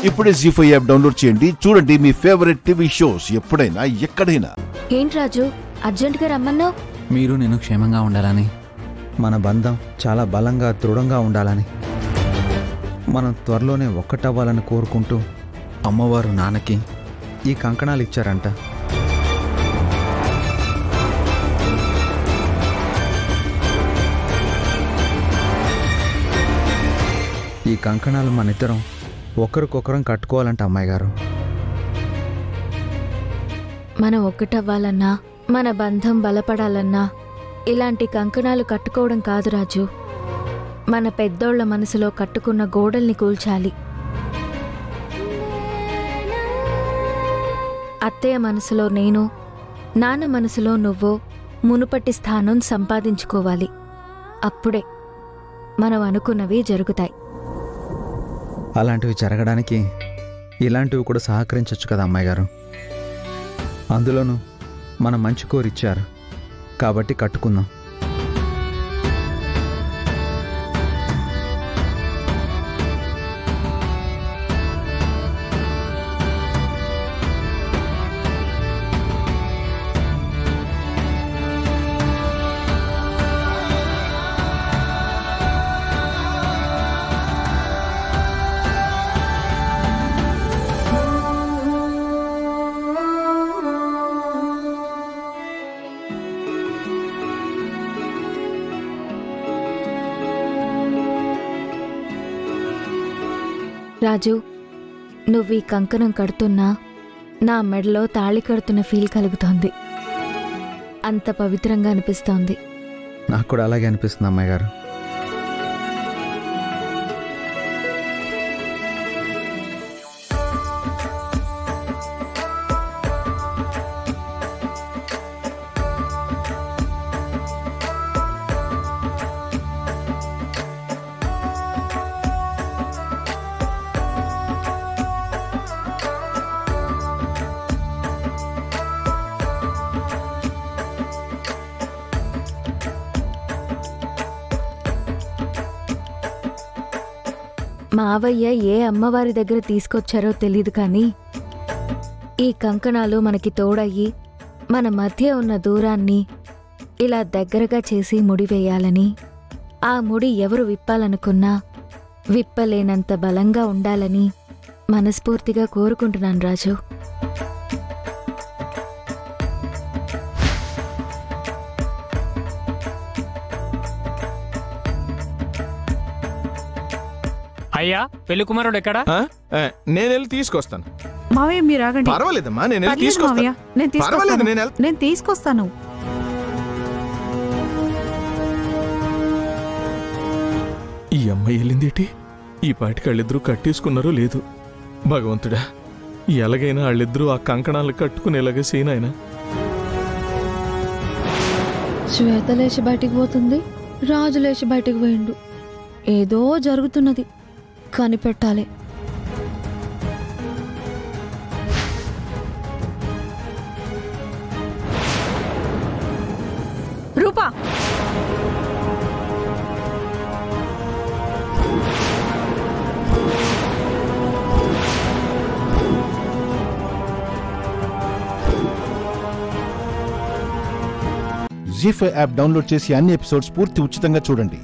ఇప్పుడే జీ5 app download చేయండి. చూడండి మీ ఫేవరెట్ టీవీ షోస్ ఎప్పుడైనా ఎక్కడైనా. ఏంటి రాజు అర్జెంట్గా రమ్మన్నావు? మీరు నేను క్షేమంగా ఉండాలని, మన బంధం చాలా బలంగా దృఢంగా ఉండాలని, మనం త్వరలోనే ఒక్కటవ్వాలని కోరుకుంటూ అమ్మవారు నాన్నకి ఈ కంకణాలు ఇచ్చారంట. ఈ కంకణాలు మనిద్దరం ఒకరికొకరం కట్టుకోవాలంట అమ్మాయి గారు. మనం ఒక్కటవ్వాలన్నా, మన బంధం బలపడాలన్నా ఇలాంటి కంకణాలు కట్టుకోవడం కాదు రాజు, మన పెద్దోళ్ల మనసులో కట్టుకున్న గోడల్ని కూల్చాలి. అత్తయ్య మనసులో నేను, నాన్న మనసులో నువ్వు మునుపటి స్థానం సంపాదించుకోవాలి. అప్పుడే మనం అనుకున్నవి జరుగుతాయి. అలాంటివి జరగడానికి ఇలాంటివి కూడా సహకరించవచ్చు కదా అమ్మాయి గారు. అందులోనూ మన మంచి కోరిచ్చారు కాబట్టి కట్టుకుందాం. రాజు, నువ్వు ఈ కంకణం కడుతున్నా నా మెడలో తాళి కడుతున్న ఫీల్ కలుగుతోంది. అంత పవిత్రంగా అనిపిస్తోంది. నాకు కూడా అలాగే అనిపిస్తుంది అమ్మాయి గారు. మావయ్య ఏ అమ్మవారి దగ్గర తీసుకొచ్చారో తెలీదు కానీ ఈ కంకణాలు మనకి తోడయ్యి మన మధ్య ఉన్న దూరాన్ని ఇలా దగ్గరగా చేసి ముడివేయాలని, ఆ ముడి ఎవరు విప్పాలనుకున్నా విప్పలేనంత బలంగా ఉండాలని మనస్ఫూర్తిగా కోరుకుంటున్నాను రాజు. అయ్యా, పెళ్లి కుమారుడు ఎక్కడా? నేను వెళ్ళి తీసుకొస్తాను. మావయ్య మీరు ఆగండి. పర్వాలేదమ్మా, నేను వెళ్ళి తీసుకొస్తాను. నేను తీసుకొస్తాను. ఈ అమ్మాయి వెళ్ళిందేటి? ఈ పాటికి వాళ్ళిద్దరూ కట్టేసుకున్నారో లేదు. భగవంతుడా, ఎలాగైనా వాళ్ళిద్దరూ ఆ కంకణాలు కట్టుకునేలాగా సీనాయన. శ్వేత లేచి బయటికి పోతుంది, రాజు లేచి బయటికి పోయిండు. ఏదో జరుగుతున్నది, కనిపెట్టాలి. రూపా, జీ5 యాప్ డౌన్లోడ్ చేసి అన్ని ఎపిసోడ్స్ పూర్తి ఉచితంగా చూడండి.